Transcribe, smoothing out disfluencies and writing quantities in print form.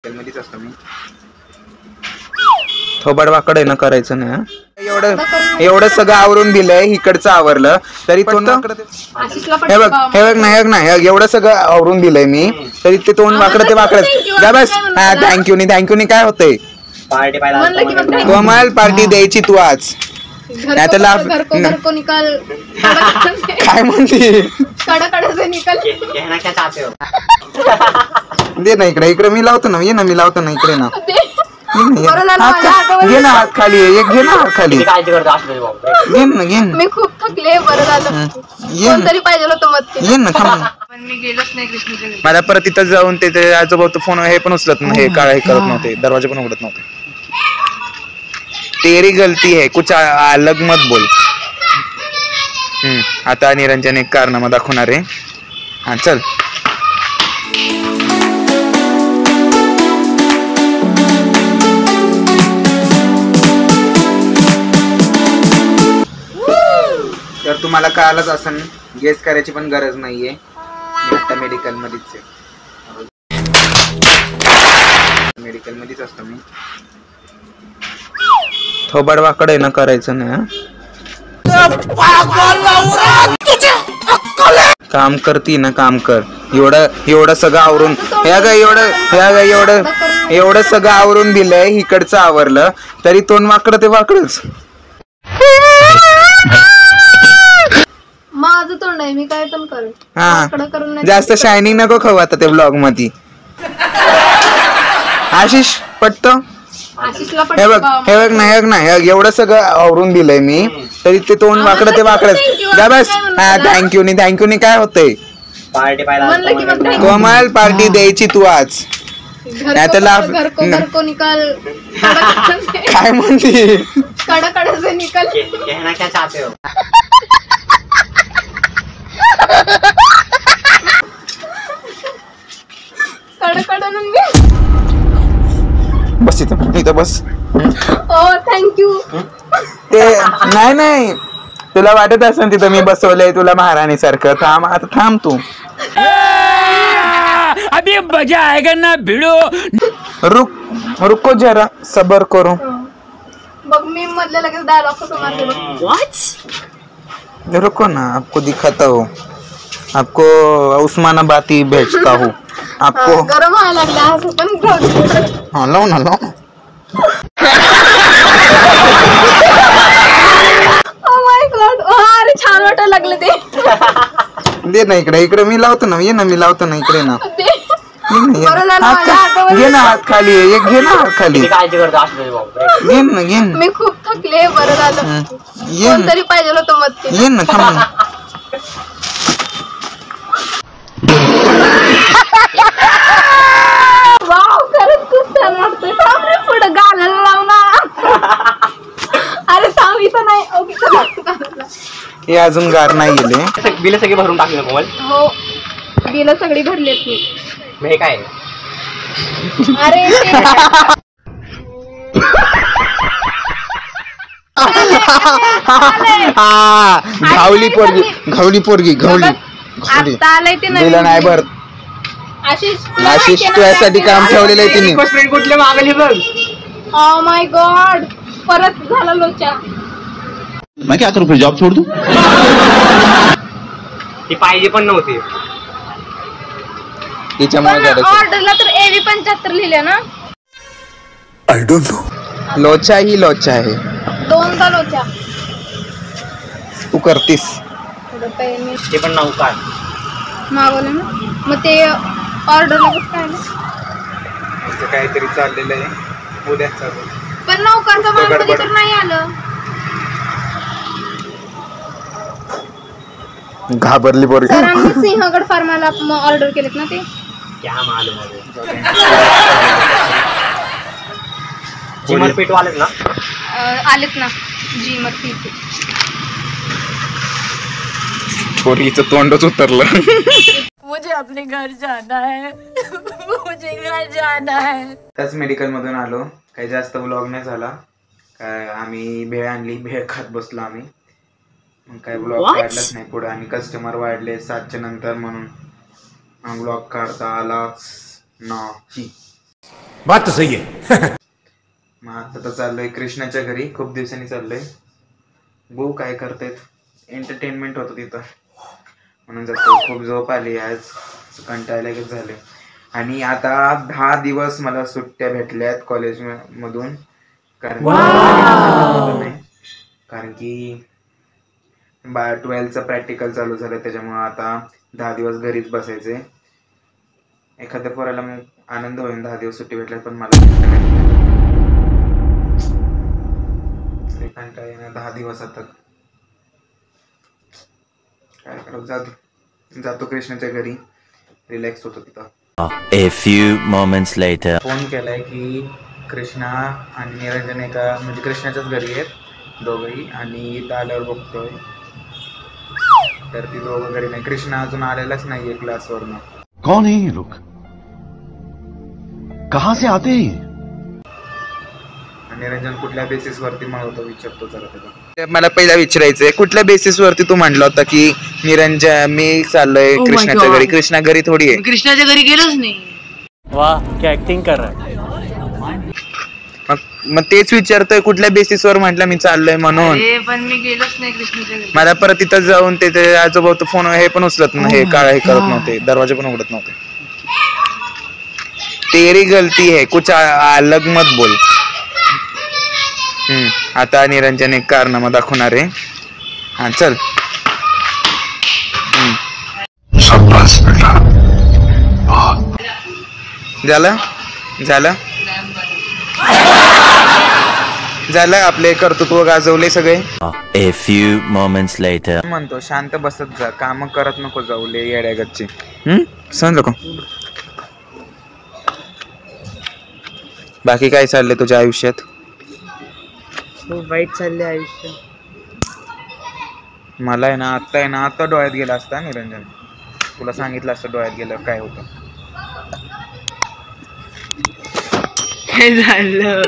मध्येच असतो मी. थोबाड वाकड आहे ना, करायचं नाही. एवढं सगळं आवरून दिलंय, इकडचं आवरलं तरी तोंड वाकड. हे बघ नाही एवढं सगळं आवरून दिलंय मी, तरी ते तोंड वाकड ते वाकड. जा बस. हा थँक्यू नाही काय होतंय. कोमल पार्टी द्यायची तू आज. काय म्हणते दे ना इकडे मी लावतो ना. ये ना, मी लावतो ना इकडे ना. घे ना हात खाली. एक घे ना हात खाली. घे ना मी खूप थकले. बरं झालं कोणतरी पाहिजे होतं. ये ना थांब. मी गेलोच नाही मला परत तिथं जाऊन ते आजोबा फोन हे पण उचलत नाही, हे काय करत नव्हते, दरवाजे पण उघडत नव्हते. तेरी गलती है, कुछ अलग मत बोल. आता निरंजन एक कारनामा दाखवणार आहे. हा चल. तर तुम्हाला कळालंच असं, गेस करायची पण गरज नाहीये. मी आता मेडिकल मध्येच आहे. मेडिकल मध्येच असतो मी. थोबाड वाकड आहे ना, करायचं नाही. काम करती ना, काम कर. एवढं सगळं आवरून एवढं सगळं आवरून दिलंय, इकडचं आवरलं तरी तोंड वाकड ते वाकडच. माझं तोंड आहे, मी काय पण करेन. हा जास्त शायनिंग नको खाऊ आता ते ब्लॉग मध्ये. आशिष पटत. हे बघ नाही एवढं सगळं आवरून दिलंय मी, तरी ते तोंड वाकड ते वाकडच. जा बस. हा थँक्यू नाही काय होतंय. कोमल पार्टी द्यायची तू आज. नाही तर काय म्हणते बस इथं बस. थँक्यू. ते नाही तुला वाटत असेल तिथं मी बसवलंय तुला महाराणी सारखं. थांब आता, थांब तू. अभी मजा आएगा ना भिड़ो. रुको जरा सबर करो. बघ मी मधले लगेच डायलॉग कसं मारते. रुको ना, आपको दिखाता हूँ. आपको उस्मानाबादी भेजता हूँ. आपको गरम व्हायला लागला असं पण. हाँ लाव ना. अरे छान वाटायला लागलं ते. दे ना इकडे मी लावतो ना. ये ना, मी लावतो ना इकडे ना. घे ना हात खाली. एक घे ना हात खाली. घे ना. मी खूप थकले. बरं झालं कोणतरी पाहिजे होतं. ये ना थांब. वाव खरंच खूप छान वाटतंय. थांब रे, पुढं गाण्याला लाव ना. अरे थांब इथं नाही. हे अजून गार नाही गेले. बिल सगळी भरून टाकले कोमल. हो बिल सगळी भरलेत मी. काय अरे घावली पोरगी आलंय ते दिलं नाही भर. आशिष तुझ्यासाठी काम ठेवलेलं आहे तिने. कुठले मागली बघ. ओ माय गॉड, परत झाला लोचा. मैं क्या करूं, फिर जॉब छोड़ दूं? ती पाहिजे पण नव्हती. ऑर्डरला तर AV 75 लिहिले ना. I don't know. लोचा ही लोचा आहे. 2दा लोचा तू करतीस. ते पण नौका मागवलं ना. मग ते ऑर्डरला कसं काय काहीतरी चाललेलं आहे उद्या. पण नौकांचं मागवलं तर नाही आलं. घाबरली पोरगी. सरांनी सिंहगड फार्माला ऑर्डर केलेत ना ते. क्या मालूम. जिमर पेट आलेत ना. आलेत ना जिमर पीठ. पोरीचं तोंडच उतरलं. मुझे अपने घर जाना है. मुझे घर जाना है. त्याच मेडिकल मधून आलो. काही जास्त व्लॉग नाही झाला. काय आम्ही भेळ आणली, भेळ खात बसलो आम्ही. मग काय व्लॉग काढलाच नाही पुढे. आणि कस्टमर वाढले 7च्या नंतर, म्हणून व्लॉग काढता आलाच नाही. बात तो सही है. मग आता तर चाललोय कृष्णाच्या घरी, खूप दिवसांनी चाललोय. बघू काय करतायत, एंटरटेनमेंट होतं तिथं म्हणून जातो. खूप झोप आली आज, कंटाळले झाले. आणि आता 10 दिवस मला सुट्ट्या भेटल्यात कॉलेज मधून, कारण की 12th प्रॅक्टिकल चालू झालं, त्याच्यामुळे आता 10 दिवस घरीच बसायचे. एखाद्या पोराला मग आनंद होईल 10 दिवस सुट्टी भेटल्यात, पण मला कंटाळा येणार 10 दिवस. आता काय करावं, जातो कृष्णाच्या घरी, रिलॅक्स होतो तिथं. A few moments later. Phone केलाय की कृष्णा आणि निरंजन एका म्हणजे कृष्णाच्याच घरी आहेत दोघंही, आणि इथं आल्यावर बघतोय तर ती दोघं घरी नाही. कृष्णा अजून आलेलाच नाहीये क्लासवरनं. कौन है ये लोग, कहां से आते हैं? निरंजन कुठल्या बेसिस वरती म्हणतो विचारतो जरा त्याला. मला पहिला विचारायचंय, कुठल्या बेसिस वरती तू म्हणला होता की निरंजन मी चाललोय कृष्णाच्या घरी? कृष्णा घरी थोडी आहे. कृष्णाच्या घरी गेलोच नाही. वाह क्या एक्टिंग कर रहा है. मग तेच विचारतोय कुठल्या बेसिस वर म्हटलं मी चाललोय म्हणून. पण मी गेलोच नाही कृष्णाच्या घरी. मला परत तिथं जाऊन ते आजोबा तो फोन हे पण उचलत नाही, हे काय करत नव्हते, दरवाजा पण उघडत नव्हते. तेरी गलती है, कुछ अलग मत बोल. आता निरंजन एक कारनामा दाखवणार आहे. हा चल. झालं झालं झालं आपले कर्तृत्व गाजवले सगळे. A few moments later. म्हणतो शांत बसत जा, काम करत नको जाऊ ले येड्यागतची. समजलं का? बाकी काय चाललंय तुझ्या आयुष्यात? खूप वाईट चाललंय आयुष्य. मला आहे ना आता डोळ्यात गेला असता निरंजन, तुला सांगितलं असतं डोळ्यात गेलं काय होतं. काय झालं?